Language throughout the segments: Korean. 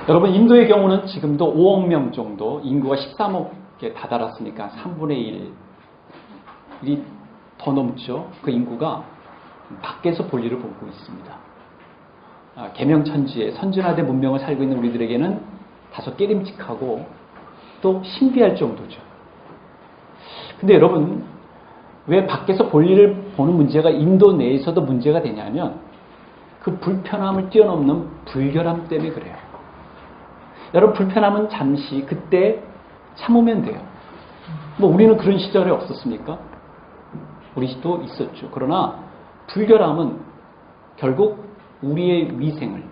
여러분, 인도의 경우는 지금도 5억 명 정도, 인구가 13억에 다다랐으니까 3분의 1이 더 넘죠. 그 인구가 밖에서 볼일을 보고 있습니다. 계명천지에 선진화된 문명을 살고 있는 우리들에게는 다소 깨림칙하고 또 신비할 정도죠. 근데 여러분, 왜 밖에서 볼일을 보는 문제가 인도 내에서도 문제가 되냐면 그 불편함을 뛰어넘는 불결함 때문에 그래요. 여러분, 불편함은 잠시 그때 참으면 돼요. 뭐 우리는 그런 시절에 없었습니까? 우리도 있었죠. 그러나 불결함은 결국 우리의 위생을,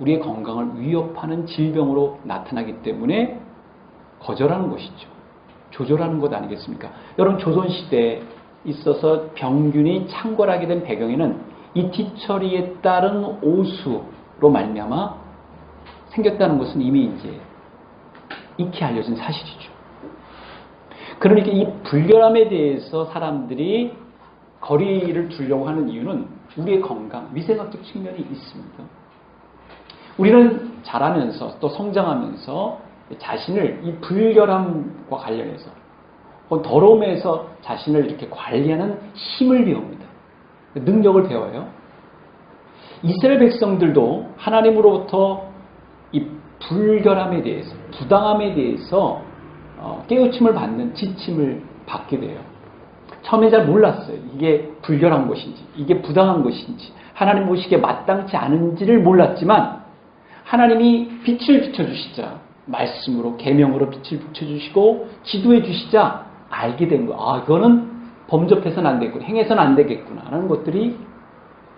우리의 건강을 위협하는 질병으로 나타나기 때문에 거절하는 것이죠. 조절하는 것 아니겠습니까? 여러분, 조선시대에 있어서 병균이 창궐하게 된 배경에는 이 뒤처리에 따른 오수로 말미암아 생겼다는 것은 이미 이제 익히 알려진 사실이죠. 그러니까 이 불결함에 대해서 사람들이 거리를 두려고 하는 이유는 우리의 건강, 위생학적 측면이 있습니다. 우리는 자라면서 또 성장하면서 자신을 이 불결함과 관련해서 혹은 더러움에서 자신을 이렇게 관리하는 힘을 배웁니다. 능력을 배워요. 이스라엘 백성들도 하나님으로부터 이 불결함에 대해서, 부당함에 대해서 깨우침을 받는 지침을 받게 돼요. 처음에 잘 몰랐어요. 이게 불결한 것인지, 이게 부당한 것인지, 하나님 보시기에 마땅치 않은지를 몰랐지만 하나님이 빛을 비춰주시자, 말씀으로 계명으로 빛을 비춰주시고 지도해 주시자 알게 된 거예요. 아, 이거는 범접해서는 안 되겠구나, 행해서는 안 되겠구나 라는 것들이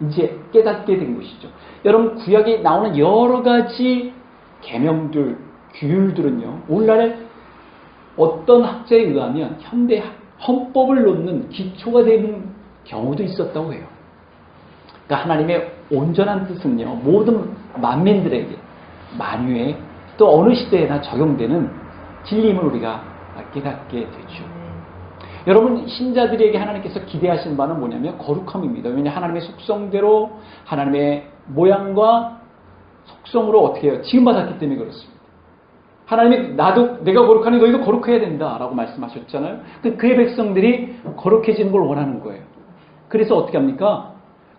이제 깨닫게 된 것이죠. 여러분, 구약에 나오는 여러 가지 계명들, 규율들은요, 오늘날 어떤 학자에 의하면 현대 헌법을 놓는 기초가 되는 경우도 있었다고 해요. 그러니까 하나님의 온전한 뜻은요, 모든 만민들에게 만유에 또 어느 시대에나 적용되는 진리임을 우리가 깨닫게 되죠. 여러분, 신자들에게 하나님께서 기대하신 바는 뭐냐면 거룩함입니다. 왜냐하면 하나님의 속성대로 하나님의 모양과 속성으로 어떻게 해요? 지음받았기 때문에 그렇습니다. 하나님이 내가 거룩하니 너희도 거룩해야 된다라고 말씀하셨잖아요. 그의 백성들이 거룩해지는 걸 원하는 거예요. 그래서 어떻게 합니까?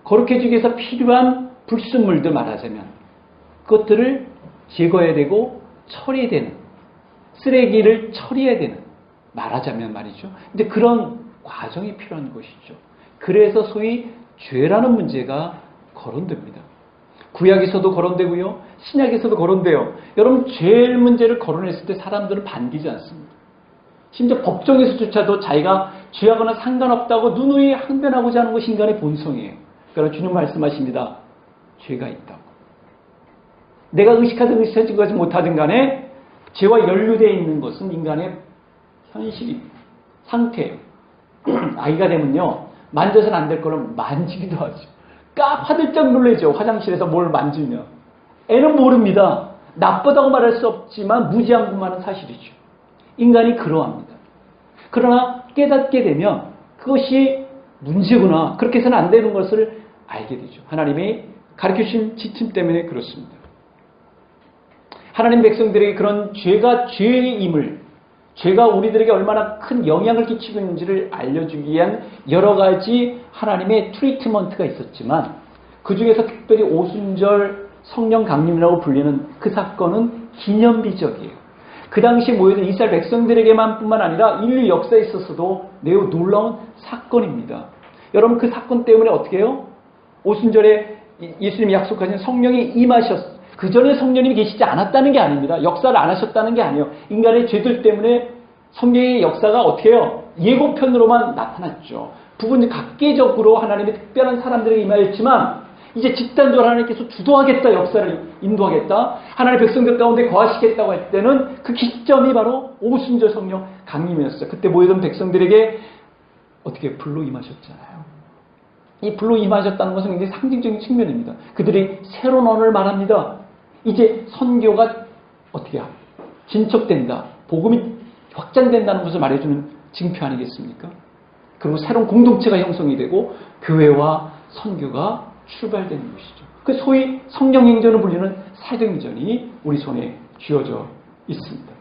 거룩해지기 위해서 필요한 불순물들 말하자면 그것들을 제거해야 되고 처리해야 되는, 쓰레기를 처리해야 되는, 말하자면 말이죠. 이제 그런 과정이 필요한 것이죠. 그래서 소위 죄라는 문제가 거론됩니다. 구약에서도 거론되고요, 신약에서도 거론돼요. 여러분, 죄 문제를 거론했을 때 사람들은 반기지 않습니다. 심지어 법정에서조차도 자기가 죄하거나 상관없다고 누누이 항변하고자 하는 것이 인간의 본성이에요. 그러나 주님 말씀하십니다. 죄가 있다고. 내가 의식하든 의식하지 못하든 간에 죄와 연루되어 있는 것은 인간의 현실입니다. 상태예요. 아이가 되면요, 만져서는 안 될 거를 만지기도 하죠. 화들짝 놀라죠. 화장실에서 뭘 만지면. 애는 모릅니다. 나쁘다고 말할 수 없지만 무지한구만은 사실이죠. 인간이 그러합니다. 그러나 깨닫게 되면 그것이 문제구나, 그렇게 해서는 안 되는 것을 알게 되죠. 하나님이 가르쳐주신 지침 때문에 그렇습니다. 하나님 백성들에게 그런 죄가 죄임을, 죄가 우리들에게 얼마나 큰 영향을 끼치고 있는지를 알려주기 위한 여러 가지 하나님의 트리트먼트가 있었지만 그 중에서 특별히 오순절 성령 강림이라고 불리는 그 사건은 기념비적이에요. 그 당시 모여든 이스라엘 백성들에게만 뿐만 아니라 인류 역사에 있어서도 매우 놀라운 사건입니다. 여러분, 그 사건 때문에 어떻게 해요? 오순절에 예수님이 약속하신 성령이 임하셨어요. 그 전에 성령님이 계시지 않았다는 게 아닙니다. 역사를 안 하셨다는 게 아니에요. 인간의 죄들 때문에 성령의 역사가 어떻게 해요? 예고편으로만 나타났죠. 부분 각계적으로 하나님의 특별한 사람들에게 임하였지만 이제 집단적으로 하나님께서 주도하겠다, 역사를 인도하겠다, 하나님의 백성들 가운데 거하시겠다고 할 때는 그 기점이 바로 오순절 성령 강림이었어요. 그때 모여든 백성들에게 어떻게 불로 임하셨잖아요. 이 불로 임하셨다는 것은 굉장히 상징적인 측면입니다. 그들이 새로운 언어를 말합니다. 이제 선교가 어떻게 진척된다, 복음이 확장된다는 것을 말해주는 징표 아니겠습니까? 그리고 새로운 공동체가 형성이 되고 교회와 선교가 출발되는 것이죠. 그 소위 성령행전을 불리는 사도행전이 우리 손에 주어져 있습니다.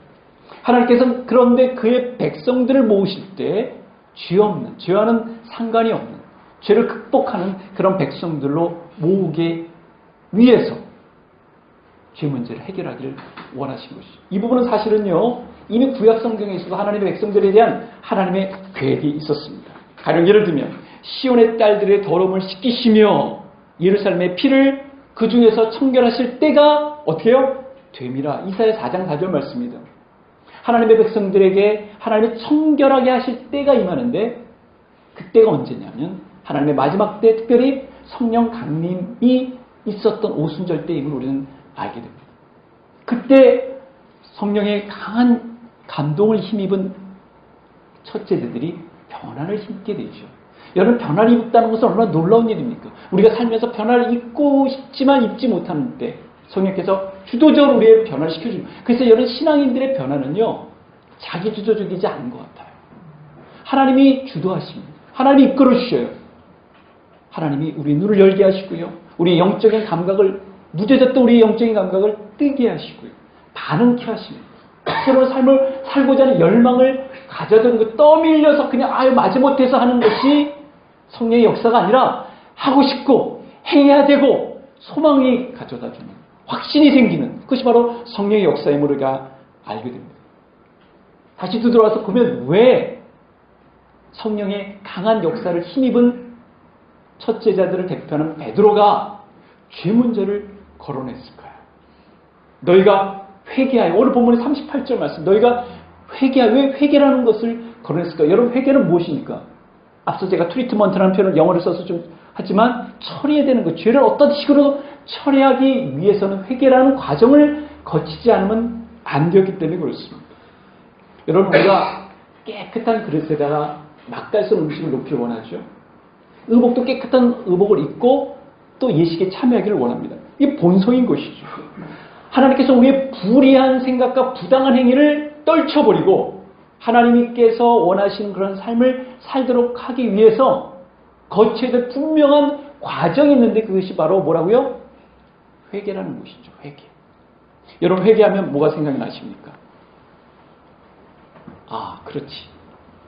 하나님께서는 그런데 그의 백성들을 모으실 때 죄 없는, 죄와는 상관이 없는, 죄를 극복하는 그런 백성들로 모으기 위해서 죄 문제를 해결하기를 원하신 것이죠. 이 부분은 사실은요, 이미 구약 성경에 있어서 하나님의 백성들에 대한 하나님의 계획이 있었습니다. 가령 예를 들면 시온의 딸들의 더러움을 씻기시며 예루살렘의 피를 그 중에서 청결하실 때가 어떻게 해요? 됨이라. 이사야 4장 4절 말씀입니다. 하나님의 백성들에게 하나님이 청결하게 하실 때가 임하는데, 그때가 언제냐면 하나님의 마지막 때, 특별히 성령 강림이 있었던 오순절 때임을 우리는 알게 됩니다. 그때 성령의 강한 감동을 힘입은 첫째들이 변화를 입게 되죠. 여러분, 변화를 입었다는 것은 얼마나 놀라운 일입니까? 우리가 살면서 변화를 입고 싶지만 입지 못하는 때 성령께서 주도적으로 우리의 변화를 시켜줍니다. 그래서 여러분, 신앙인들의 변화는요, 자기 주도적이지 않은 것 같아요. 하나님이 주도하십니다. 하나님이 이끌어 주셔요. 하나님이 우리 눈을 열게 하시고요, 우리 영적인 감각을, 무뎌졌던 우리의 영적인 감각을 뜨게 하시고요, 반응케 하십니다. 새로운 삶을 살고자 하는 열망을 가져던 그 떠밀려서 그냥 마지못해서 하는 것이 성령의 역사가 아니라, 하고 싶고 해야 되고 소망이 가져다주는, 확신이 생기는, 그것이 바로 성령의 역사임을 우리가 알게 됩니다. 다시 되돌아와서 보면 왜 성령의 강한 역사를 힘입은 첫제자들을 대표하는 베드로가 죄 문제를 거론했을까요? 너희가 회개하여, 오늘 본문의 38절 말씀, 너희가 회개하여, 왜 회개라는 것을 거론했을까요? 여러분, 회개는 무엇입니까? 앞서 제가 트리트먼트라는 표현을 영어를 써서 좀 하지만, 처리해야 되는 것, 죄를 어떤 식으로 처리하기 위해서는 회개라는 과정을 거치지 않으면 안 되기 때문에 그렇습니다. 여러분, 우리가 깨끗한 그릇에다가 맛깔스러운 음식을 놓기를 원하죠. 의복도 깨끗한 의복을 입고 또 예식에 참여하기를 원합니다. 이게 본성인 것이죠. 하나님께서 우리의 불의한 생각과 부당한 행위를 떨쳐버리고 하나님께서 원하시는 그런 삶을 살도록 하기 위해서 거쳐야 될 분명한 과정이 있는데, 그것이 바로 뭐라고요? 회개라는 것이죠. 회개. 여러분, 회개하면 뭐가 생각이 나십니까? 아, 그렇지.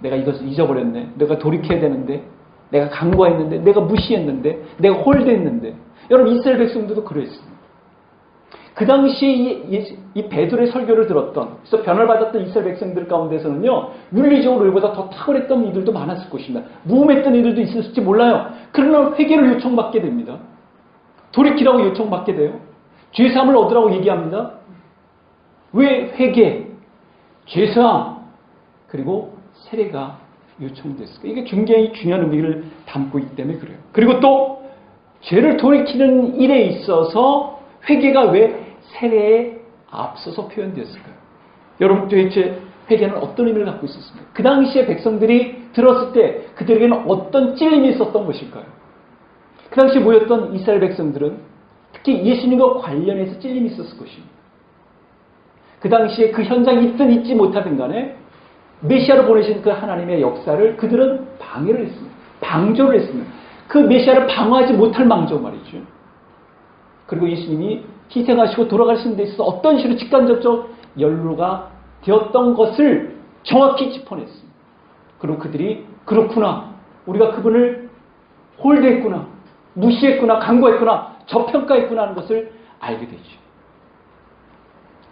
내가 이것을 잊어버렸네. 내가 돌이켜야 되는데, 내가 간과했는데, 내가 무시했는데, 내가 홀대했는데. 여러분, 이스라엘 백성들도 그랬습니다. 그 당시에 이 베드로의 설교를 들었던, 그래서 변화를 받았던 이스라엘 백성들 가운데서는요, 윤리적으로 우리보다 더 탁월했던 이들도 많았을 것입니다. 무음했던 이들도 있을지 몰라요. 그러나 회개를 요청받게 됩니다. 돌이키라고 요청받게 돼요. 죄사함을 얻으라고 얘기합니다. 왜 회개, 죄사함, 그리고 세례가 요청됐을까? 이게 굉장히 중요한 의미를 담고 있기 때문에 그래요. 그리고 또 죄를 돌이키는 일에 있어서 회개가 왜 세례에 앞서서 표현되었을까요? 여러분, 도대체 회개는 어떤 의미를 갖고 있었습니까? 그 당시에 백성들이 들었을 때 그들에게는 어떤 찔림이 있었던 것일까요? 그 당시에 모였던 이스라엘 백성들은 특히 예수님과 관련해서 찔림이 있었을 것입니다. 그 당시에 그 현장에 있든 있지 못하든 간에 메시아를 보내신 그 하나님의 역사를 그들은 방해를 했습니다. 방조를 했습니다. 그 메시아를 방어하지 못할 망정 말이죠. 그리고 예수님이 희생하시고 돌아가신 데 있어서 어떤 식으로 직간접적 연루가 되었던 것을 정확히 짚어냈습니다. 그리고 그들이 그렇구나, 우리가 그분을 홀대했구나, 무시했구나, 간과했구나, 저평가했구나 하는 것을 알게 되죠.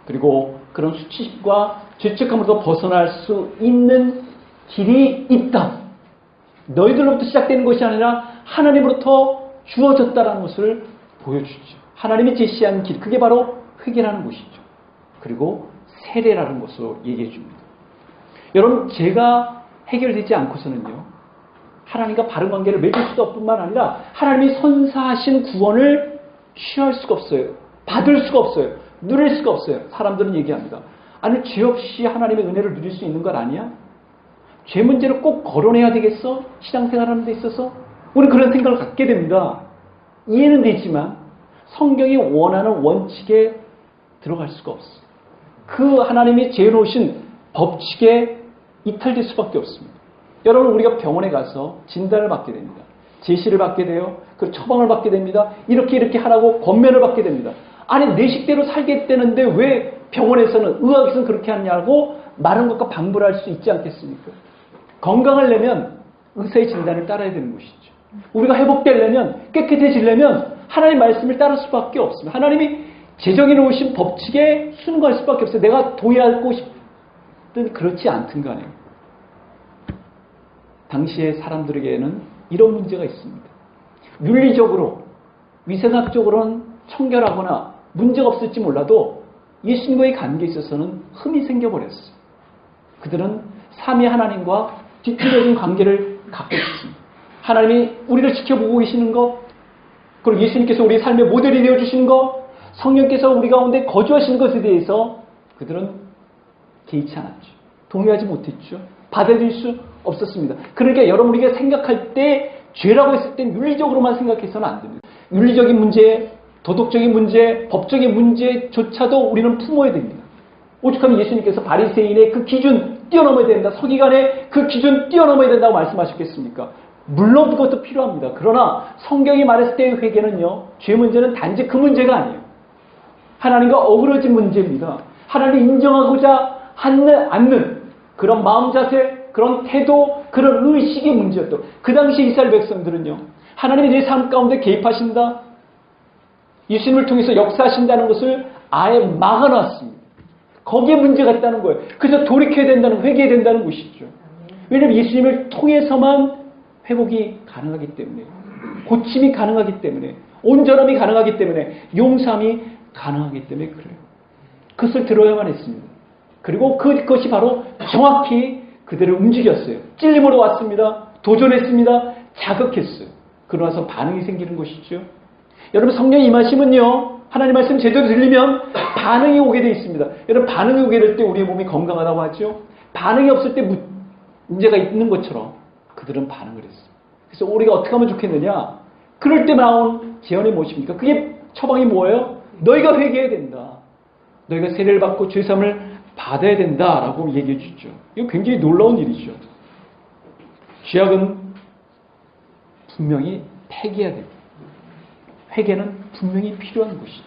그리고 그런 수치심과 죄책감으로부터 벗어날 수 있는 길이 있다. 너희들로부터 시작되는 것이 아니라 하나님으로부터 주어졌다는 것을 보여주죠. 하나님이 제시한 길, 그게 바로 회개라는 것이죠. 그리고 세례라는 것으로 얘기해 줍니다. 여러분, 죄가 해결되지 않고서는요, 하나님과 바른 관계를 맺을 수도 없뿐만 아니라 하나님이 선사하신 구원을 취할 수가 없어요. 받을 수가 없어요. 누릴 수가 없어요. 사람들은 얘기합니다. 아니, 죄 없이 하나님의 은혜를 누릴 수 있는 것 아니야? 죄 문제를 꼭 거론해야 되겠어? 신앙생활하는 데 있어서? 우리는 그런 생각을 갖게 됩니다. 이해는 되지만 성경이 원하는 원칙에 들어갈 수가 없어요. 그 하나님이 재놓으신 법칙에 이탈될 수밖에 없습니다. 여러분, 우리가 병원에 가서 진단을 받게 됩니다. 제시를 받게 돼요. 그 처방을 받게 됩니다. 이렇게 하라고 권면을 받게 됩니다. 아니, 내 식대로 살겠다는데 왜 병원에서는, 의학에서는 그렇게 하냐고 많은 것과 방불할 수 있지 않겠습니까? 건강하려면 의사의 진단을 따라야 되는 것이죠. 우리가 회복되려면, 깨끗해지려면 하나님의 말씀을 따를 수밖에 없습니다. 하나님이 제정해 놓으신 법칙에 순응할 수밖에 없어요. 내가 도의하고 싶든 그렇지 않든 간에. 당시의 사람들에게는 이런 문제가 있습니다. 윤리적으로, 위생학적으로는 청결하거나 문제가 없을지 몰라도 예수님과의 관계에 있어서는 흠이 생겨버렸어요. 그들은 삼위 하나님과 뒷뒤적인 관계를 갖고 있습니다. 하나님이 우리를 지켜보고 계시는 것, 그리고 예수님께서 우리 삶의 모델이 되어주시는 것, 성령께서 우리 가운데 거주하시는 것에 대해서 그들은 개의치 않았죠. 동의하지 못했죠. 받아들일 수 없었습니다. 그러니까 여러분, 우리가 생각할 때 죄라고 했을 땐 윤리적으로만 생각해서는 안 됩니다. 윤리적인 문제, 도덕적인 문제, 법적인 문제조차도 우리는 품어야 됩니다. 오죽하면 예수님께서 바리새인의 그 기준 뛰어넘어야 된다, 서기관의 그 기준 뛰어넘어야 된다고 말씀하셨겠습니까? 물론 그것도 필요합니다. 그러나 성경이 말했을 때의 회개는요, 죄 문제는 단지 그 문제가 아니에요. 하나님과 어그러진 문제입니다. 하나님을 인정하고자 않는 그런 마음 자세, 그런 태도, 그런 의식의 문제였던, 그 당시 이스라엘 백성들은요, 하나님이 내 삶 가운데 개입하신다, 예수님을 통해서 역사하신다는 것을 아예 막아놨습니다. 거기에 문제가 있다는 거예요. 그래서 돌이켜야 된다는, 회개해야 된다는 것이죠. 왜냐하면 예수님을 통해서만 회복이 가능하기 때문에, 고침이 가능하기 때문에, 온전함이 가능하기 때문에, 용서함이 가능하기 때문에 그래요. 그것을 들어야만 했습니다. 그리고 그것이 바로 정확히 그들을 움직였어요. 찔림으로 왔습니다. 도전했습니다. 자극했어요. 그러고 나서 반응이 생기는 것이죠. 여러분, 성령이 임하시면요, 하나님 말씀 제대로 들리면 반응이 오게 되어 있습니다. 여러분, 반응이 오게 될 때 우리의 몸이 건강하다고 하죠. 반응이 없을 때 문제가 있는 것처럼 그들은 반응을 했어요. 그래서 우리가 어떻게 하면 좋겠느냐? 그럴 때 나온 제언이 무엇입니까? 그게 처방이 뭐예요? 너희가 회개해야 된다. 너희가 세례를 받고 죄사함을 받아야 된다라고 얘기해 주죠. 이거 굉장히 놀라운 일이죠. 죄악은 분명히 폐기해야 됩니다. 회개는 분명히 필요한 것이죠.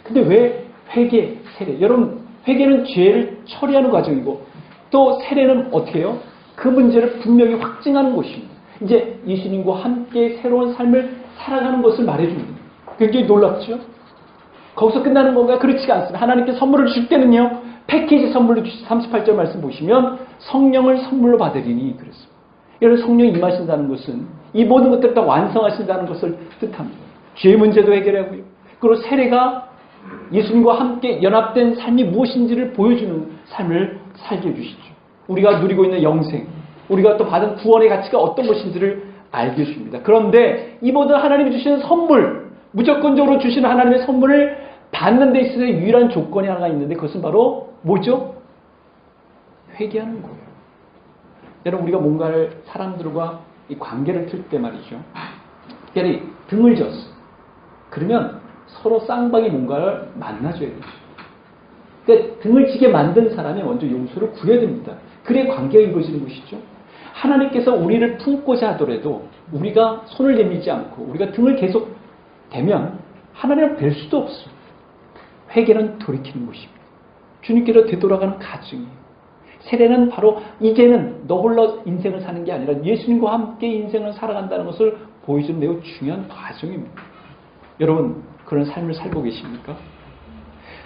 근데 왜 회개, 세례? 여러분, 회개는 죄를 처리하는 과정이고, 또 세례는 어떻게 해요? 그 문제를 분명히 확증하는 것입니다. 이제 예수님과 함께 새로운 삶을 살아가는 것을 말해줍니다. 굉장히 놀랍죠? 거기서 끝나는 건가요? 그렇지가 않습니다. 하나님께 선물을 줄 때는요, 패키지 선물로 주시, 38절 말씀 보시면 성령을 선물로 받으리니 그랬습니다. 여러분, 성령이 임하신다는 것은 이 모든 것들을 다 완성하신다는 것을 뜻합니다. 죄의 문제도 해결하고요. 그리고 세례가 예수님과 함께 연합된 삶이 무엇인지를 보여주는 삶을 살게 해주시죠. 우리가 누리고 있는 영생, 우리가 또 받은 구원의 가치가 어떤 것인지를 알게 해줍니다. 그런데 이 모든 하나님이 주시는 선물, 무조건적으로 주시는 하나님의 선물을 받는 데 있어서 유일한 조건이 하나가 있는데, 그것은 바로 뭐죠? 회개하는 거예요. 여러분, 우리가 뭔가를 사람들과 이 관계를 틀 때 말이죠, 특별히 등을 졌어. 그러면 서로 쌍방이 뭔가를 만나줘야 되죠. 그러니까 등을 지게 만든 사람이 먼저 용서를 구해야 됩니다. 그래야 관계가 이루어지는 것이죠. 하나님께서 우리를 품고자 하더라도 우리가 손을 내밀지 않고 우리가 등을 계속 대면 하나님을 뵐 수도 없어요. 회개는 돌이키는 것입니다. 주님께로 되돌아가는 가증이에요. 세례는 바로 이제는 너 홀로 인생을 사는 게 아니라 예수님과 함께 인생을 살아간다는 것을 보여주는 매우 중요한 과정입니다. 여러분, 그런 삶을 살고 계십니까?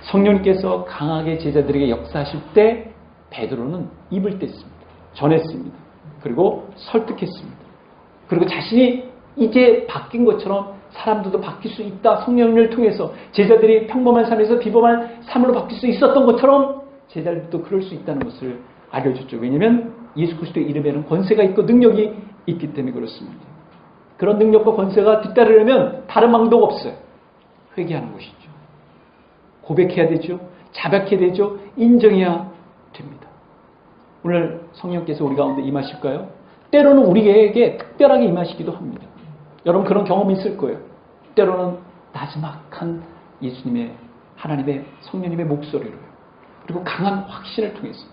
성령님께서 강하게 제자들에게 역사하실 때 베드로는 입을 뗐습니다. 전했습니다. 그리고 설득했습니다. 그리고 자신이 이제 바뀐 것처럼 사람들도 바뀔 수 있다. 성령을 통해서 제자들이 평범한 삶에서 비범한 삶으로 바뀔 수 있었던 것처럼 제자들도 그럴 수 있다는 것을 알려줬죠. 왜냐하면 예수 그리스도의 이름에는 권세가 있고 능력이 있기 때문에 그렇습니다. 그런 능력과 권세가 뒤따르려면 다른 방도가 없어요. 회개하는 것이죠. 고백해야 되죠. 자백해야 되죠. 인정해야 됩니다. 오늘 성령께서 우리 가운데 임하실까요? 때로는 우리에게 특별하게 임하시기도 합니다. 여러분, 그런 경험이 있을 거예요. 때로는 나지막한 예수님의, 하나님의 성령님의 목소리로요. 그리고 강한 확신을 통해서.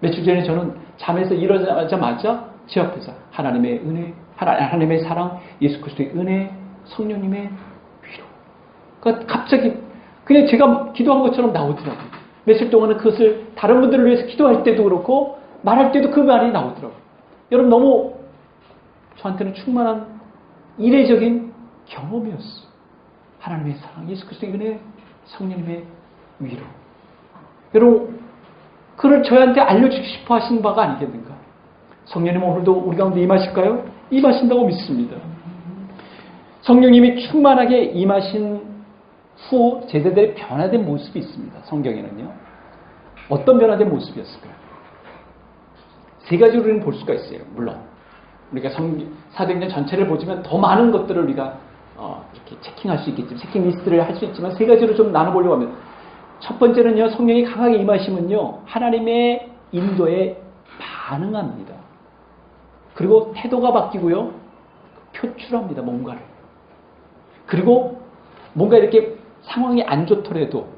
며칠 전에 저는 잠에서 일어나자마자 제 앞에서 하나님의 은혜, 하나님의 사랑, 예수 그리스도의 은혜, 성령님의 위로. 그러니까 갑자기 그냥 제가 기도한 것처럼 나오더라고요. 며칠 동안은 그것을 다른 분들을 위해서 기도할 때도 그렇고 말할 때도 그 말이 나오더라고요. 여러분 너무 저한테는 충만한 이례적인 경험이었어요. 하나님의 사랑, 예수 그리스도의 은혜, 성령님의 위로. 여러분 그를 저희한테 알려주고 싶어 하신 바가 아니겠는가? 성령님 오늘도 우리 가운데 임하실까요? 임하신다고 믿습니다. 성령님이 충만하게 임하신 후 제자들의 변화된 모습이 있습니다. 성경에는요. 어떤 변화된 모습이었을까요? 세 가지로 우리는 볼 수가 있어요. 물론 우리가 사도행전 전체를 보지만 더 많은 것들을 우리가 이렇게 체킹할 수 있겠지만 체킹 리스트를 할 수 있지만 세 가지로 좀 나눠보려고 하면 첫 번째는요. 성령이 강하게 임하시면요. 하나님의 인도에 반응합니다. 그리고 태도가 바뀌고요. 표출합니다. 뭔가를. 그리고 뭔가 이렇게 상황이 안 좋더라도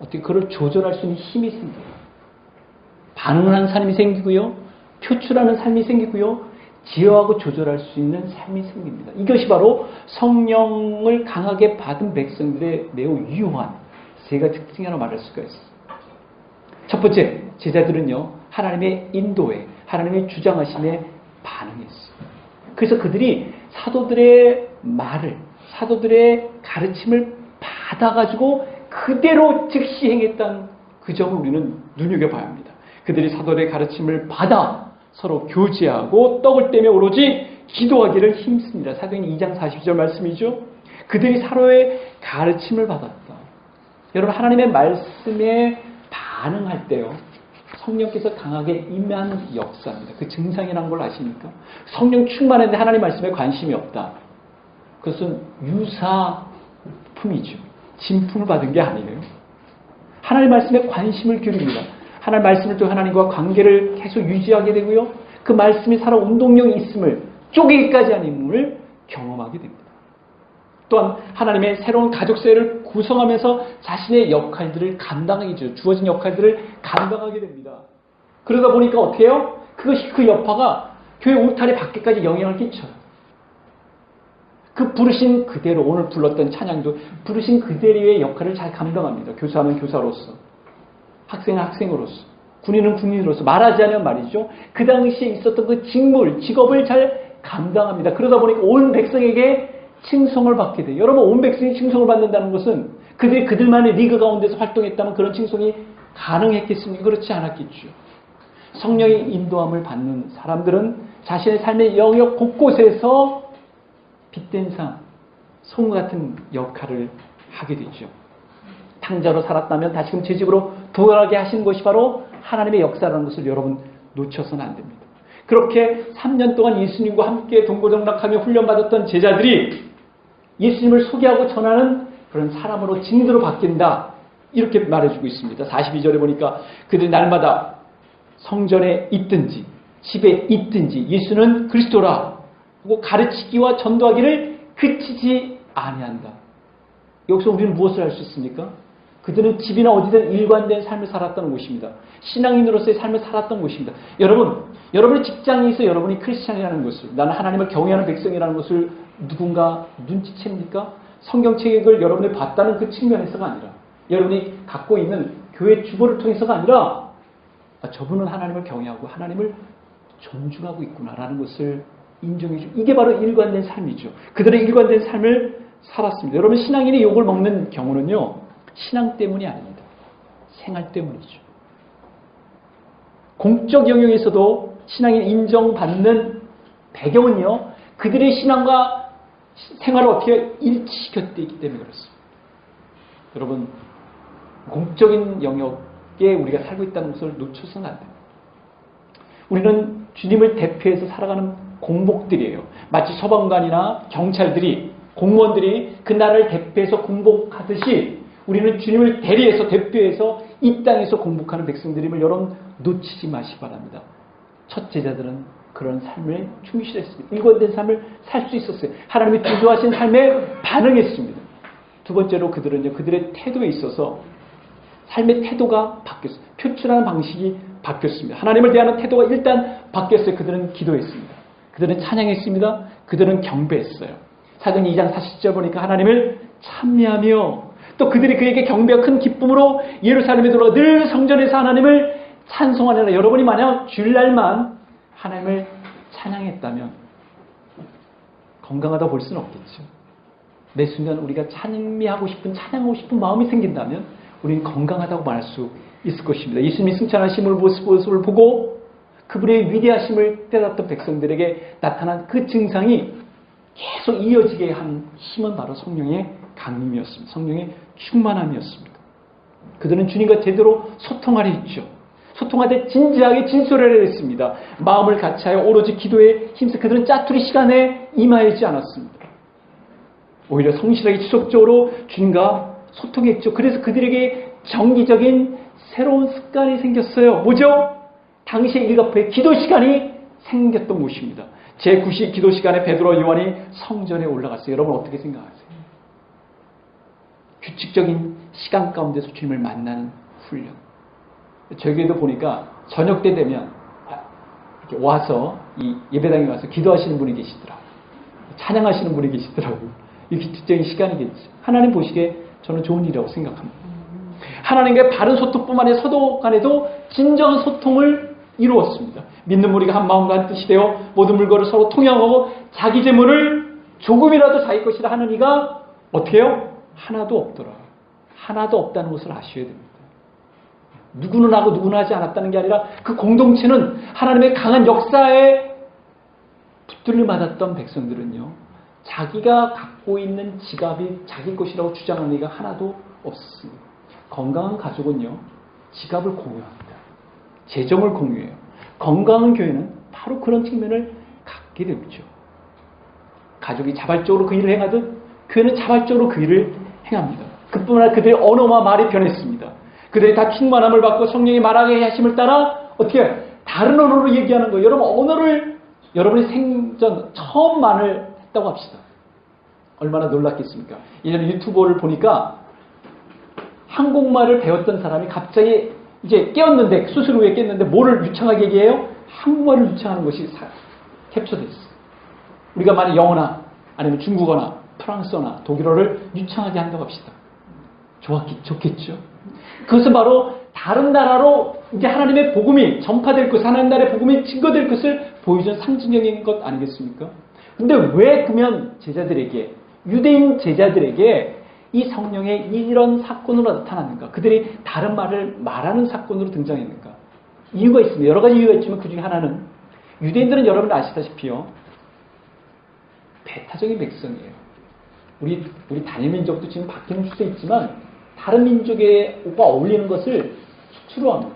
어떻게 그걸 조절할 수 있는 힘이 생겨요. 반응하는 삶이 생기고요. 표출하는 삶이 생기고요. 제어하고 조절할 수 있는 삶이 생깁니다. 이것이 바로 성령을 강하게 받은 백성들의 매우 유효한 세 가지 특징이 하나 말할 수가 있어요. 첫 번째, 제자들은요. 하나님의 인도에, 하나님의 주장하심에 반응했어요. 그래서 그들이 사도들의 말을, 사도들의 가르침을 받아가지고 그대로 즉시 행했다는 그 점을 우리는 눈여겨봐야 합니다. 그들이 사도들의 가르침을 받아 서로 교제하고 떡을 떼며 오로지 기도하기를 힘씁니다. 사도행전 2장 40절 말씀이죠. 그들이 서로의 가르침을 받았다. 여러분 하나님의 말씀에 반응할 때요. 성령께서 강하게 임한 역사입니다. 그 증상이라는 걸 아십니까? 성령 충만한데 하나님 말씀에 관심이 없다. 그것은 유사품이죠. 진품을 받은 게 아니에요. 하나님 말씀에 관심을 기울입니다. 하나님 말씀을 통해 하나님과 관계를 계속 유지하게 되고요. 그 말씀이 살아 운동력이 있음을 쪼개기까지 하는 힘을 경험하게 됩니다. 또한 하나님의 새로운 가족사회를 구성하면서 자신의 역할들을 감당하게 되죠. 주어진 역할들을 감당하게 됩니다. 그러다 보니까 어떻게 해요? 그것이 그 여파가 교회 울타리 밖에까지 영향을 끼쳐요. 그 부르신 그대로 오늘 불렀던 찬양도 부르신 그대로의 역할을 잘 감당합니다. 교사는 교사로서, 학생은 학생으로서, 군인은 군인으로서 말하자면 말이죠. 그 당시에 있었던 그 직물, 직업을 잘 감당합니다. 그러다 보니까 온 백성에게 칭송을 받게 돼요. 여러분 온 백성이 칭송을 받는다는 것은 그들이 그들만의 리그 가운데서 활동했다면 그런 칭송이 가능했겠습니까? 그렇지 않았겠죠. 성령의 인도함을 받는 사람들은 자신의 삶의 영역 곳곳에서 빛된 삶, 송 같은 역할을 하게 되죠. 탕자로 살았다면 다시금 제 집으로 돌아가게 하신 것이 바로 하나님의 역사라는 것을 여러분 놓쳐서는 안 됩니다. 그렇게 3년 동안 예수님과 함께 동고동락하며 훈련받았던 제자들이 예수님을 소개하고 전하는 그런 사람으로 진도로 바뀐다. 이렇게 말해주고 있습니다. 42절에 보니까 그들이 날마다 성전에 있든지 집에 있든지 예수는 그리스도라 하고 가르치기와 전도하기를 그치지 아니한다. 여기서 우리는 무엇을 할 수 있습니까? 그들은 집이나 어디든 일관된 삶을 살았던 곳입니다. 신앙인으로서의 삶을 살았던 곳입니다. 여러분의 직장에서 여러분이 크리스찬이라는 것을, 나는 하나님을 경외하는 백성이라는 것을 누군가 눈치챕니까? 성경책을 여러분이 봤다는 그 측면에서가 아니라, 여러분이 갖고 있는 교회 주보를 통해서가 아니라, 저분은 하나님을 경외하고 하나님을 존중하고 있구나라는 것을 인정해 주고, 이게 바로 일관된 삶이죠. 그들의 일관된 삶을 살았습니다. 여러분 신앙인이 욕을 먹는 경우는요, 신앙 때문이 아닙니다. 생활 때문이죠. 공적 영역에서도 신앙인 인정받는 배경은요, 그들의 신앙과 생활을 어떻게 일치시켰기 때문에 그렇습니다. 여러분, 공적인 영역에 우리가 살고 있다는 것을 놓쳐서는 안 됩니다. 우리는 주님을 대표해서 살아가는 공복들이에요. 마치 소방관이나 경찰들이, 공무원들이 그 나라를 대표해서 공복하듯이 우리는 주님을 대리해서 대표해서 이 땅에서 공복하는 백성들임을 여러분 놓치지 마시기 바랍니다. 첫 제자들은 그런 삶에 충실했습니다. 일관된 삶을 살 수 있었어요. 하나님이 주도하신 삶에 반응했습니다. 두 번째로 그들은요, 그들의 태도에 있어서 삶의 태도가 바뀌었어요. 표출하는 방식이 바뀌었습니다. 하나님을 대하는 태도가 일단 바뀌었어요. 그들은 기도했습니다. 그들은 찬양했습니다. 그들은 경배했어요. 사도행전 2장 40절 보니까 하나님을 찬미하며 또 그들이 그에게 경배와 큰 기쁨으로 예루살렘에 돌아가 늘 성전에서 하나님을 찬송하느라. 여러분이 만약 주일날만 하나님을 찬양했다면 건강하다 볼 수는 없겠죠. 매 순간 우리가 찬미하고 싶은, 찬양하고 싶은 마음이 생긴다면 우리는 건강하다고 말할 수 있을 것입니다. 예수님이 승천하심을 모습을 보고 그분의 위대하심을 깨닫던 백성들에게 나타난 그 증상이 계속 이어지게 한 힘은 바로 성령의 강림이었습니다. 성령의 충만함이었습니다. 그들은 주님과 제대로 소통하려 했죠. 소통하되 진지하게 진솔하려 했습니다. 마음을 같이하여 오로지 기도에 힘써 그들은 짜투리 시간에 임하지 않았습니다. 오히려 성실하게 지속적으로 주님과 소통했죠. 그래서 그들에게 정기적인 새로운 습관이 생겼어요. 뭐죠? 당시의 일가포의 기도 시간이 생겼던 곳입니다. 제9시 기도 시간에 베드로와 요한이 성전에 올라갔어요. 여러분 어떻게 생각하세요? 규칙적인 시간 가운데서 주님을 만나는 훈련. 저희 교회도 보니까 저녁 때 되면 이렇게 와서 이 예배당에 와서 기도하시는 분이 계시더라고요. 찬양하시는 분이 계시더라고요. 이 규칙적인 시간이겠죠. 하나님 보시기에 저는 좋은 일이라고 생각합니다. 하나님과의 바른 소통뿐만 아니라 서로 간에도 진정한 소통을 이루었습니다. 믿는 무리가 한 마음과 한 뜻이 되어 모든 물건을 서로 통용하고 자기 재물을 조금이라도 자기 것이라 하는 이가 어떻게 해요? 하나도 없더라. 하나도 없다는 것을 아셔야 됩니다. 누구는 하고 누구는 하지 않았다는 게 아니라 그 공동체는 하나님의 강한 역사에 붙들림 받았던 백성들은요, 자기가 갖고 있는 지갑이 자기 것이라고 주장하는 이가 하나도 없었습니다. 건강한 가족은요, 지갑을 공유합니다. 재정을 공유해요. 건강한 교회는 바로 그런 측면을 갖게 되죠. 가족이 자발적으로 그 일을 행하듯 교회는 자발적으로 그 일을 행합니다. 그뿐만 아니라 그들의 언어와 말이 변했습니다. 그들이 다 충만함을 받고 성령이 말하게 하심을 따라 어떻게 해요? 다른 언어로 얘기하는 거예요. 여러분 언어를 여러분이 생전 처음 말을 했다고 합시다. 얼마나 놀랐겠습니까? 예전에 유튜버를 보니까 한국말을 배웠던 사람이 갑자기 이제 깨었는데, 수술 후에 깼는데 뭐를 유창하게 얘기해요? 한국말을 유창하는 것이 캡처됐어요. 우리가 만약 영어나 아니면 중국어나 프랑스어나 독일어를 유창하게 한다고 합시다. 좋겠죠? 그것은 바로 다른 나라로 이제 하나님의 복음이 전파될 것, 하나님 나라의 복음이 증거될 것을 보여준 상징적인 것 아니겠습니까? 근데 왜 그러면 제자들에게, 유대인 제자들에게 이 성령의 이런 사건으로 나타났는가? 그들이 다른 말을 말하는 사건으로 등장했는가? 이유가 있습니다. 여러 가지 이유가 있지만 그 중에 하나는, 유대인들은 여러분 아시다시피요, 배타적인 백성이에요. 우리 단일 민족도 지금 바뀌는 추세 있지만 다른 민족과 어울리는 것을 수치로 합니다.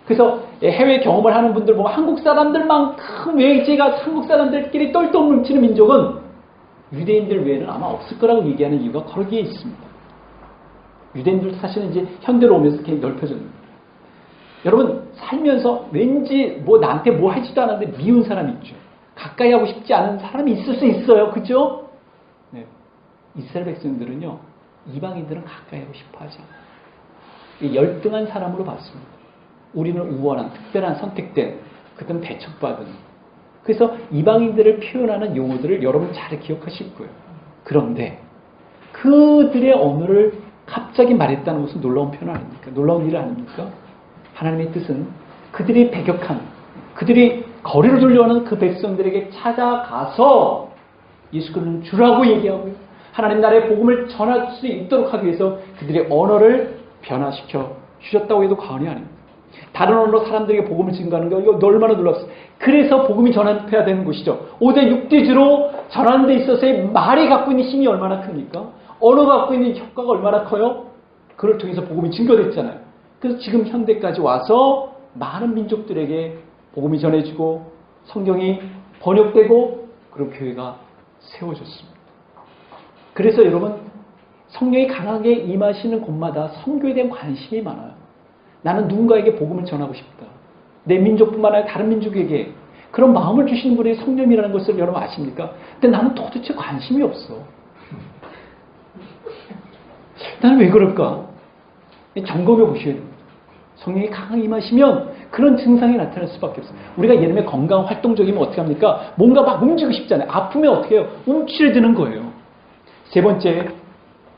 그래서 해외 경험을 하는 분들 보면 한국 사람들만큼 외제가 한국 사람들끼리 똘똘 뭉치는 민족은 유대인들 외에는 아마 없을 거라고 얘기하는 이유가 거기에 있습니다. 유대인들도 사실은 이제 현대로 오면서 이렇게 넓혀졌습니다. 여러분 살면서 왠지 뭐 나한테 뭐 하지도 않았는데 미운 사람이 있죠. 가까이 하고 싶지 않은 사람이 있을 수 있어요. 그죠? 네. 이스라엘 백성들은요, 이방인들은 가까이 하고 싶어 하지 않아요. 열등한 사람으로 봤습니다. 우리는 우월한, 특별한, 선택된, 그들은 배척받은. 그래서 이방인들을 표현하는 용어들을 여러분 잘 기억하실 거예요. 그런데 그들의 언어를 갑자기 말했다는 것은 놀라운 표현 아닙니까? 놀라운 일 아닙니까? 하나님의 뜻은 그들이 배격한, 그들이 거리를 두려워하는 그 백성들에게 찾아가서 예수 그리스도는 주라고 얘기하고요, 하나님 나라의 복음을 전할 수 있도록 하기 위해서 그들의 언어를 변화시켜 주셨다고 해도 과언이 아닙니다. 다른 언어로 사람들에게 복음을 증거하는 게 이거 얼마나 놀랍습니까? 그래서 복음이 전해야 되는 것이죠. 5대 6대주로 전하는 데 있어서의 말이 갖고 있는 힘이 얼마나 큽니까? 언어가 갖고 있는 효과가 얼마나 커요? 그걸 통해서 복음이 증거됐잖아요. 그래서 지금 현대까지 와서 많은 민족들에게 복음이 전해지고 성경이 번역되고 그런 교회가 세워졌습니다. 그래서 여러분, 성령이 강하게 임하시는 곳마다 선교에 대한 관심이 많아요. 나는 누군가에게 복음을 전하고 싶다. 내 민족뿐만 아니라 다른 민족에게 그런 마음을 주시는 분이 성령이라는 것을 여러분 아십니까? 근데 나는 도대체 관심이 없어. 나는 왜 그럴까? 점검해 보셔야 됩니다. 성령이 강하게 임하시면 그런 증상이 나타날 수밖에 없어요. 우리가 예를 들면 건강 활동적이면 어떻게 합니까? 뭔가 막 움직이고 싶잖아요. 아프면 어떻게 해요? 움츠러드는 거예요. 세 번째,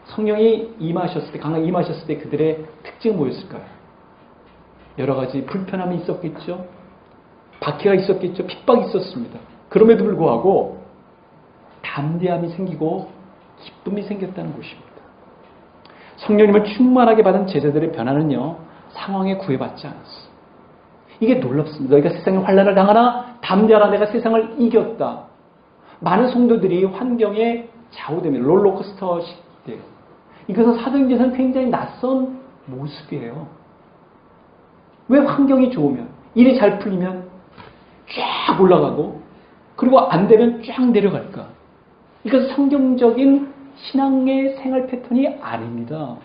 성령이 임하셨을 때, 강하게 임하셨을 때 그들의 특징은 뭐였을까요? 여러 가지 불편함이 있었겠죠. 박해가 있었겠죠. 핍박이 있었습니다. 그럼에도 불구하고 담대함이 생기고 기쁨이 생겼다는 것입니다. 성령님을 충만하게 받은 제자들의 변화는요, 상황에 구애받지 않았어. 이게 놀랍습니다. 너희가 세상에 환난을 당하나 담대하라, 내가 세상을 이겼다. 많은 성도들이 환경에 좌우되며 롤러코스터 시대예요. 이것은 사도행전에서는 굉장히 낯선 모습이에요. 왜 환경이 좋으면, 일이 잘 풀리면 쫙 올라가고 그리고 안 되면 쫙 내려갈까? 이것은 성경적인 신앙의 생활 패턴이 아닙니다.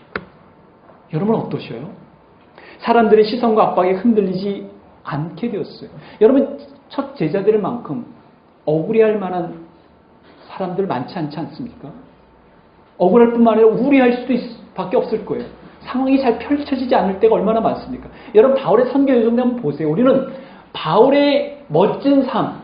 여러분 어떠셔요? 사람들의 시선과 압박에 흔들리지 않게 되었어요. 여러분 첫 제자들 만큼 억울해할 만한 사람들 많지 않지 않습니까? 억울할 뿐만 아니라 우울해할 수도 밖에 없을 거예요. 상황이 잘 펼쳐지지 않을 때가 얼마나 많습니까? 여러분 바울의 선교 여정을 한번 보세요. 우리는 바울의 멋진 삶,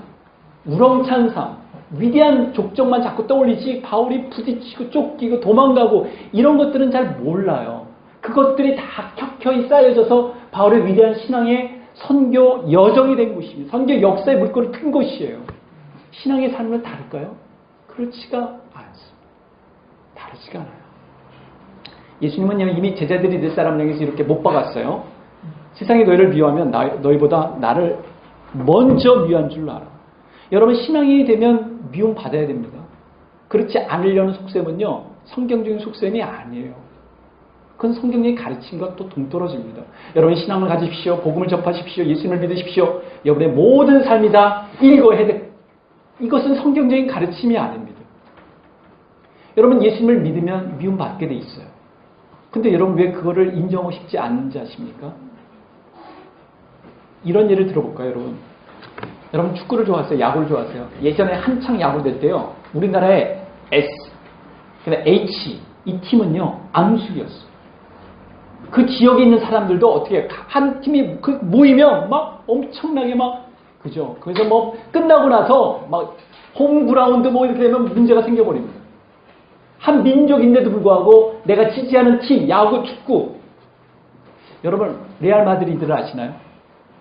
우렁찬 삶, 위대한 족적만 자꾸 떠올리지 바울이 부딪히고 쫓기고 도망가고 이런 것들은 잘 몰라요. 그것들이 다 켜켜이 쌓여져서 바울의 위대한 신앙의 선교 여정이 된 것입니다. 선교 역사의 물꼬를 튼 것이에요. 신앙의 삶은 다를까요? 그렇지가 않습니다. 다르지가 않아요. 예수님은 이미 제자들이 될 사람을 향해서 이렇게 못 박았어요. 세상이 너희를 미워하면 너희보다 나를 먼저 미워한 줄 알아. 여러분 신앙이 되면 미움 받아야 됩니다. 그렇지 않으려는 속셈은요, 성경적인 속셈이 아니에요. 그건 성경의 가르침과 또 동떨어집니다. 여러분 신앙을 가지십시오. 복음을 접하십시오. 예수님을 믿으십시오. 여러분의 모든 삶이 다 일거해득. 이것은 성경적인 가르침이 아닙니다. 여러분 예수님을 믿으면 미움 받게 돼 있어요. 근데 여러분 왜 그거를 인정하고 싶지 않은 자십니까? 이런 예를 들어볼까요, 여러분? 여러분 축구를 좋아하세요? 야구를 좋아하세요? 예전에 한창 야구 될 때요, 우리나라에 S, 그다음에 H, 이 팀은요 암숙이었어요. 그 지역에 있는 사람들도 어떻게 한 팀이 모이면 막 엄청나게 막 그죠? 그래서 뭐 끝나고 나서 막 홈그라운드 뭐 이렇게 되면 문제가 생겨버립니다. 한 민족인데도 불구하고 내가 지지하는 팀, 야구, 축구. 여러분 레알 마드리드를 아시나요?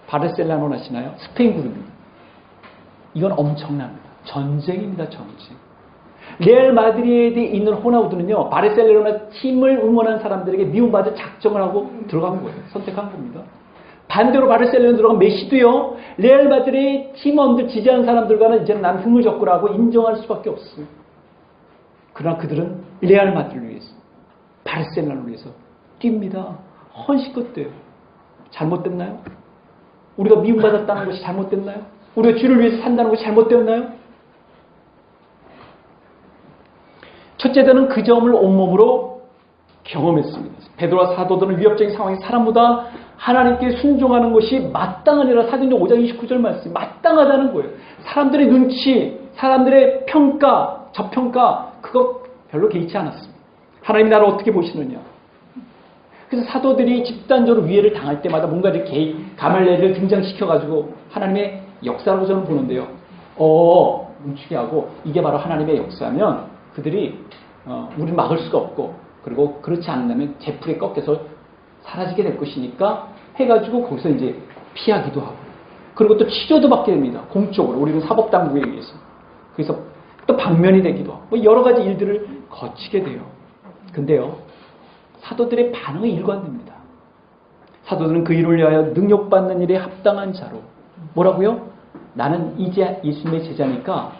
바르셀로나를 아시나요? 스페인 그룹입니다. 이건 엄청납니다. 전쟁입니다. 전쟁. 레알 마드리드에 있는 호나우두는요, 바르셀로나 팀을 응원한 사람들에게 미움받을 작정을 하고 들어간 거예요. 선택한 겁니다. 반대로 바르셀로나 들어간 메시도요, 레알 마드리드 팀원들 지지하는 사람들과는 이제는 난 흠을 접고라고 인정할 수밖에 없어요. 그러나 그들은 레알 마드리드를 위해서, 바르셀로나를 위해서 뜁니다. 헌신껏 뛰어요. 잘못됐나요? 우리가 미움받았다는 것이 잘못됐나요? 우리가 주를 위해서 산다는 것이 잘못되었나요? 첫째들은 그 점을 온몸으로 경험했습니다. 베드로와 사도들은 위협적인 상황에 사람보다 하나님께 순종하는 것이 마땅하니라. 사도행전 5장 29절 말씀, 마땅하다는 거예요. 사람들의 눈치, 사람들의 평가, 저평가, 그거 별로 개의치 않았습니다. 하나님이 나를 어떻게 보시느냐. 그래서 사도들이 집단적으로 위해를 당할 때마다 뭔가 이렇게 가말리엘을 등장시켜가지고 하나님의 역사라고 저는 보는데요. 뭉치게 하고, 이게 바로 하나님의 역사면 그들이 우리를 막을 수가 없고, 그리고 그렇지 않으면 제풀에 꺾여서 사라지게 될 것이니까 해가지고 거기서 이제 피하기도 하고, 그리고 또 치료도 받게 됩니다. 공적으로 우리는 사법당국에 의해서. 그래서 또 방면이 되기도 하고, 뭐 여러 가지 일들을 거치게 돼요. 근데요, 사도들의 반응은 일관됩니다. 사도들은 그 일을 위하여 능력받는 일에 합당한 자로, 뭐라고요? 나는 이제 예수님의 제자니까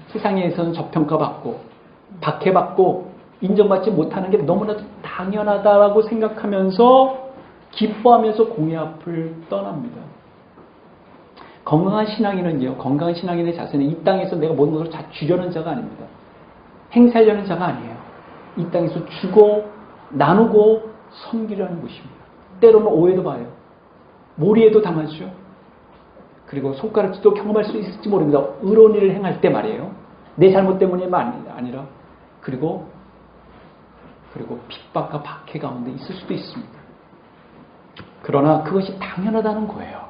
세상에서는 저평가받고 박해받고 인정받지 못하는 게 너무나도 당연하다라고 생각하면서 기뻐하면서 공의 앞을 떠납니다. 건강한 신앙인은요, 건강한 신앙인의 자세는 이 땅에서 내가 모든 것을 다 주려는 자가 아닙니다. 행사하려는 자가 아니에요. 이 땅에서 주고 나누고 섬기려는 것입니다. 때로는 오해도 봐요. 몰이에도 당하죠. 그리고 손가락질도 경험할 수 있을지 모릅니다. 의로운 일을 행할 때 말이에요. 내 잘못 때문이 아니라 그리고 핍박과 박해 가운데 있을 수도 있습니다. 그러나 그것이 당연하다는 거예요.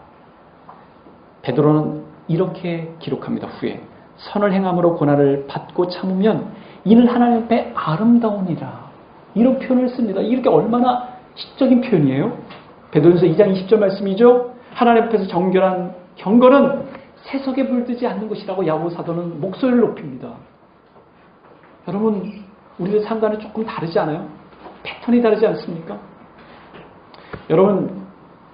베드로는 이렇게 기록합니다. 후에 선을 행함으로 고난을 받고 참으면 이는 하나님 앞에 아름다우니라. 이런 표현을 씁니다. 이렇게 얼마나 시적인 표현이에요? 베드로전서 2장 20절 말씀이죠. 하나님 앞에서 정결한 경건은 세속에 물들지 않는 것이라고 야고보 사도는 목소리를 높입니다. 여러분, 우리의 상관은 조금 다르지 않아요? 패턴이 다르지 않습니까? 여러분,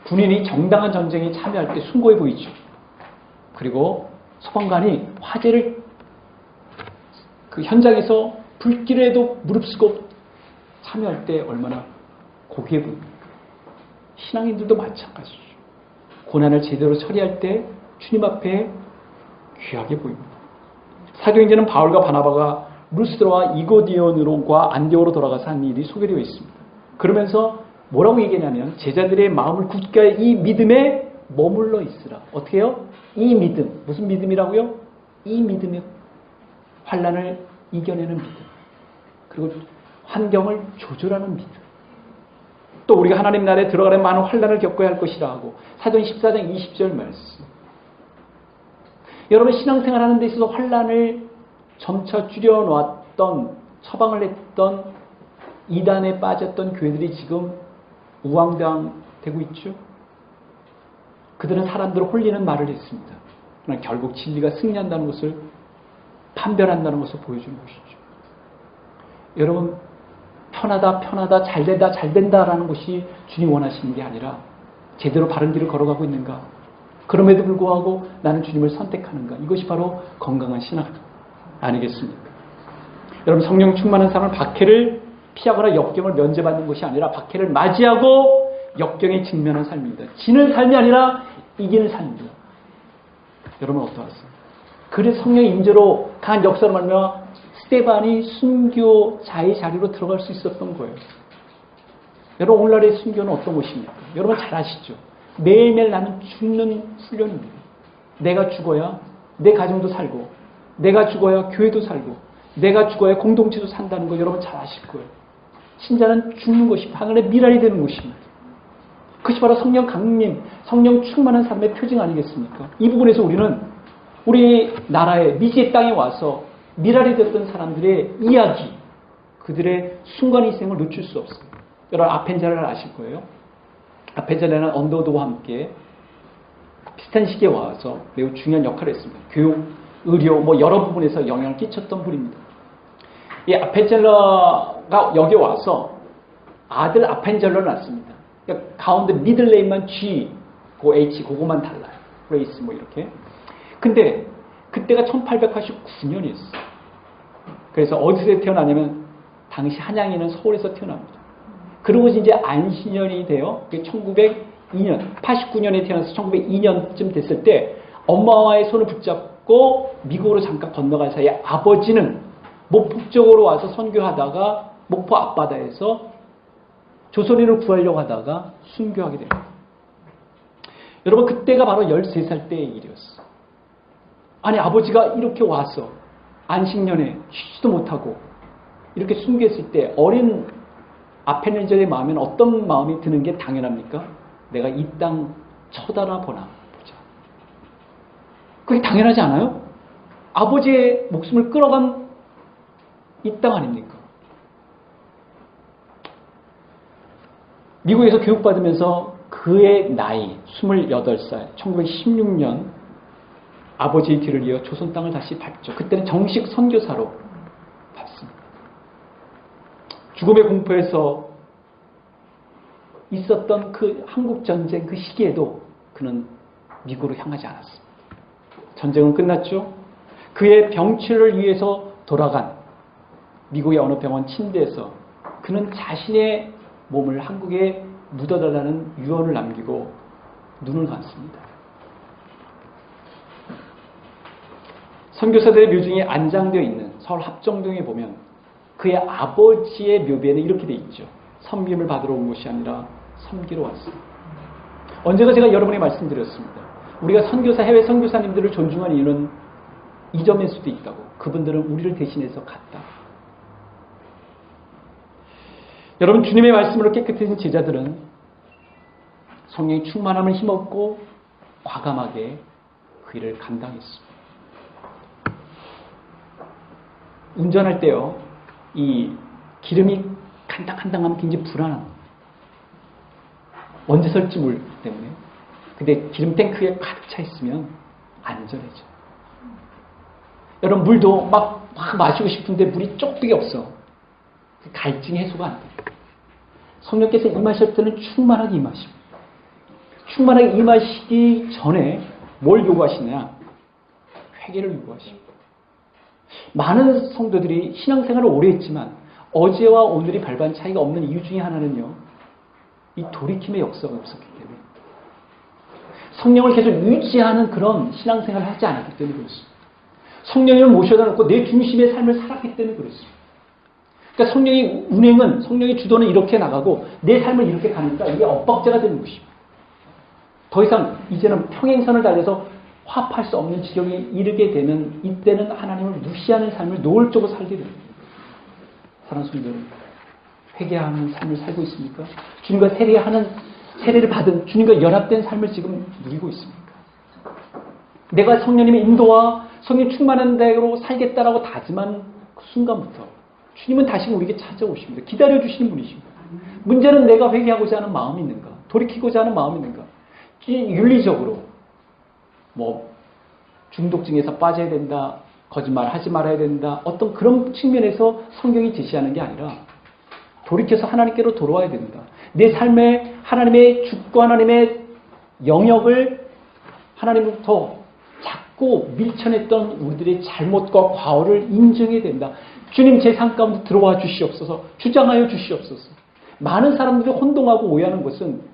군인이 정당한 전쟁에 참여할 때 숭고해 보이죠. 그리고 소방관이 화재를 그 현장에서 불길에도 무릅쓰고 참여할 때 얼마나 고귀해 보입니까? 신앙인들도 마찬가지죠. 고난을 제대로 처리할 때 주님 앞에 귀하게 보입니다. 사도행전은 바울과 바나바가 루스드라와 이고디온으로과 안디오로 돌아가서 한 일이 소개되어 있습니다. 그러면서 뭐라고 얘기하냐면 제자들의 마음을 굳게 하여 이 믿음에 머물러 있으라. 어떻게 해요? 이 믿음. 무슨 믿음이라고요? 이 믿음의 환난을 이겨내는 믿음. 그리고 환경을 조절하는 믿음. 또 우리가 하나님 나라에 들어가려면 많은 환난을 겪어야 할 것이라 하고 사도행 14장 20절 말씀. 여러분 신앙생활하는 데 있어서 환난을 점차 줄여놓았던 처방을 했던 이단에 빠졌던 교회들이 지금 우왕좌왕되고 있죠. 그들은 사람들을 홀리는 말을 했습니다. 그러나 결국 진리가 승리한다는 것을 판별한다는 것을 보여주는 것이죠. 여러분 편하다 잘된다라는 것이 주님 원하시는 게 아니라 제대로 바른 길을 걸어가고 있는가, 그럼에도 불구하고 나는 주님을 선택하는가, 이것이 바로 건강한 신앙 아니겠습니까? 여러분 성령 충만한 사람은 박해를 피하거나 역경을 면제받는 것이 아니라 박해를 맞이하고 역경에 직면한 삶입니다. 지는 삶이 아니라 이기는 삶입니다. 여러분 어떠하세요? 그래서 성령의 임재로 강한 역사로 말미암아 스데반이 순교자의 자리로 들어갈 수 있었던 거예요. 여러분 오늘날의 순교는 어떤 것입니까? 여러분 잘 아시죠? 매일매일 나는 죽는 훈련입니다. 내가 죽어야 내 가정도 살고, 내가 죽어야 교회도 살고, 내가 죽어야 공동체도 산다는 거 여러분 잘 아실 거예요. 신자는 죽는 것이 하늘의 미랄이 되는 것입니다. 그것이 바로 성령 강림, 성령 충만한 삶의 표징 아니겠습니까? 이 부분에서 우리는 우리 나라의 미지의 땅에 와서 미랄이 되었던 사람들의 이야기, 그들의 순간 희생을 놓칠 수 없습니다. 여러분 아펜젤라를 아실 거예요. 아펜젤라는 언더우드와 함께 비슷한 시기에 와서 매우 중요한 역할을 했습니다. 교육, 의료, 여러 부분에서 영향을 끼쳤던 분입니다. 이 아펜젤러가 여기 와서 아들 아펜젤러를 낳습니다. 그러니까 가운데 미들네임만 G, 고 H, 그거만 달라요. 레이스 이렇게. 근데 그때가 1889년이었어요. 그래서 어디서 태어나냐면 당시 한양에는 서울에서 태어납니다. 그리고 이제 안신년이 돼요. 1902년, 89년에 태어나서 1902년쯤 됐을 때 엄마와의 손을 붙잡고 미국으로 잠깐 건너갈 사이에 아버지는 목포 쪽으로 와서 선교하다가 목포 앞바다에서 조선인을 구하려고 하다가 순교하게 됩니다. 여러분 그때가 바로 13살 때의 일이었어요. 아니 아버지가 이렇게 와서 안식년에 쉬지도 못하고 이렇게 순교했을 때 어린 아펜젤러의 마음에는 어떤 마음이 드는 게 당연합니까? 내가 이 땅 쳐다보나 보자. 그게 당연하지 않아요? 아버지의 목숨을 끌어간 이 땅 아닙니까? 미국에서 교육받으면서 그의 나이 28살 1916년 아버지의 뒤를 이어 조선 땅을 다시 밟죠. 그때는 정식 선교사로 밟습니다. 죽음의 공포에서 있었던 그 한국전쟁 그 시기에도 그는 미국으로 향하지 않았습니다. 전쟁은 끝났죠. 그의 병치료를 위해서 돌아간 미국의 어느 병원 침대에서 그는 자신의 몸을 한국에 묻어달라는 유언을 남기고 눈을 감습니다. 선교사들의 묘중에 안장되어 있는 서울 합정동에 보면 그의 아버지의 묘비에는 이렇게 돼 있죠. 섬김을 받으러 온 것이 아니라 섬기러 왔습니다. 언제가 제가 여러분에게 말씀드렸습니다. 우리가 선교사, 해외 선교사님들을 존중하는 이유는 이 점일 수도 있다고. 그분들은 우리를 대신해서 갔다. 여러분 주님의 말씀으로 깨끗해진 제자들은 성령의 충만함을 힘없고 과감하게 그 일을 감당했습니다. 운전할 때요, 이 기름이 간당간당하면 굉장히 불안합니다. 언제 설지 모르기 때문에. 근데 기름 탱크에 가득 차 있으면 안전해져. 여러분 물도 막 마시고 싶은데 물이 쪽밖에 없어. 갈증이 해소가 안 돼. 성령께서 임하실 때는 충만하게 임하시고, 충만하게 임하시기 전에 뭘 요구하시냐? 회개를 요구하시고. 많은 성도들이 신앙생활을 오래 했지만 어제와 오늘이 발반 차이가 없는 이유 중에 하나는요, 이 돌이킴의 역사가 없었기 때문에, 성령을 계속 유지하는 그런 신앙생활을 하지 않았기 때문에 그렇습니다. 성령을 모셔다 놓고 내 중심의 삶을 살았기 때문에 그렇습니다. 그러니까 성령의 운행은, 성령의 주도는 이렇게 나가고 내 삶을 이렇게 가니까 이게 엇박자가 되는 것입니다. 더 이상 이제는 평행선을 달려서 화합할 수 없는 지경에 이르게 되는 이때는 하나님을 무시하는 삶을 노골적으로 살게 됩니다. 사랑하는 성도 여러분, 회개하는 삶을 살고 있습니까? 주님과 세례를 받은, 주님과 연합된 삶을 지금 누리고 있습니까? 내가 성령님의 인도와 성령 충만한 대로 살겠다라고 다짐한 그 순간부터 주님은 다시 우리에게 찾아오십니다. 기다려주시는 분이십니다. 문제는 내가 회개하고자 하는 마음이 있는가? 돌이키고자 하는 마음이 있는가? 윤리적으로 중독증에서 빠져야 된다, 거짓말 하지 말아야 된다, 어떤 그런 측면에서 성경이 제시하는 게 아니라 돌이켜서 하나님께로 돌아와야 된다. 내 삶에 하나님의 주권, 하나님의 영역을 하나님부터 자꾸 밀쳐냈던 우리들의 잘못과 과오를 인정해야 된다. 주님 제 삶 가운데 들어와 주시옵소서, 주장하여 주시옵소서. 많은 사람들이 혼동하고 오해하는 것은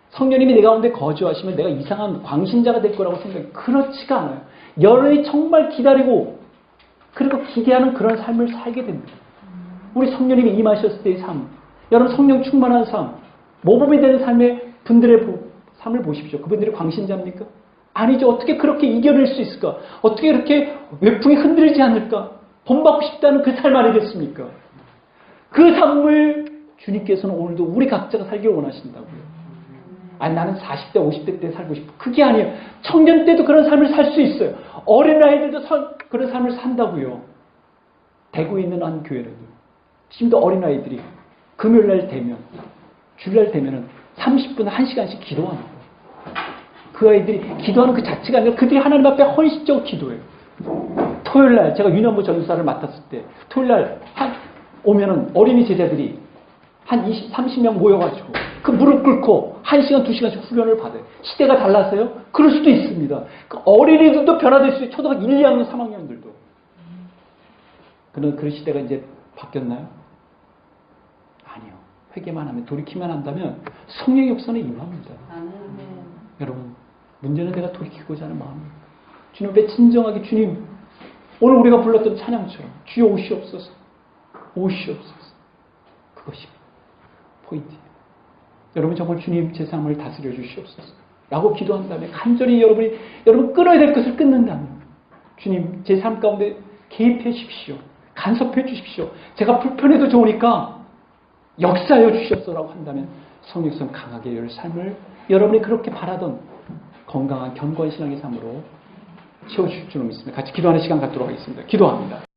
성령님이 내 가운데 거주하시면 내가 이상한 광신자가 될 거라고 생각해요. 그렇지가 않아요. 여러분이 정말 기다리고 그리고 기대하는 그런 삶을 살게 됩니다. 우리 성령님이 임하셨을 때의 삶, 여러분 성령 충만한 삶, 모범이 되는 삶의 분들의 삶을 보십시오. 그분들이 광신자입니까? 아니죠. 어떻게 그렇게 이겨낼 수 있을까? 어떻게 이렇게 외풍이 흔들리지 않을까? 본받고 싶다는 그 삶 아니겠습니까? 그 삶을 주님께서는 오늘도 우리 각자가 살기를 원하신다고요. 아니 나는 40대, 50대 때 살고 싶어. 그게 아니에요. 청년 때도 그런 삶을 살 수 있어요. 어린아이들도 그런 삶을 산다고요. 대구에 있는 한 교회는요, 지금도 어린아이들이 금요일날 되면, 주일날 되면은 30분, 1시간씩 기도합니다. 그 아이들이 기도하는 그 자체가 아니라 그들이 하나님 앞에 헌신적으로 기도해요. 토요일날 제가 유년부 전도사를 맡았을 때 토요일날 오면은 어린이 제자들이 한 30명 모여가지고 그 무릎 꿇고 1시간, 2시간씩 훈련을 받아요. 시대가 달라서요? 그럴 수도 있습니다. 그 어린이들도 변화될 수 있어요. 초등학교 1, 2학년, 3학년들도. 그런 그 시대가 이제 바뀌었나요? 아니요. 회개만 하면, 돌이키만 한다면 성령의 역사는 임합니다. 여러분, 문제는 내가 돌이키고자 하는 마음입니다. 주님 앞에 진정하게, 주님, 오늘 우리가 불렀던 찬양처럼 주여 오시옵소서, 오시옵소서. 그것입니다. 포인트예요. 여러분 정말 주님 제 삶을 다스려 주시옵소서 라고 기도한 다음에 간절히 여러분 끊어야 될 것을 끊는다면, 주님 제 삶 가운데 개입해 주십시오. 간섭해 주십시오. 제가 불편해도 좋으니까 역사하여 주시옵소서라고 한다면 성령께서는 강하게 열 삶을 여러분이 그렇게 바라던 건강한 견고한 신앙의 삶으로 채워주실 줄 믿습니다. 같이 기도하는 시간 갖도록 하겠습니다. 기도합니다.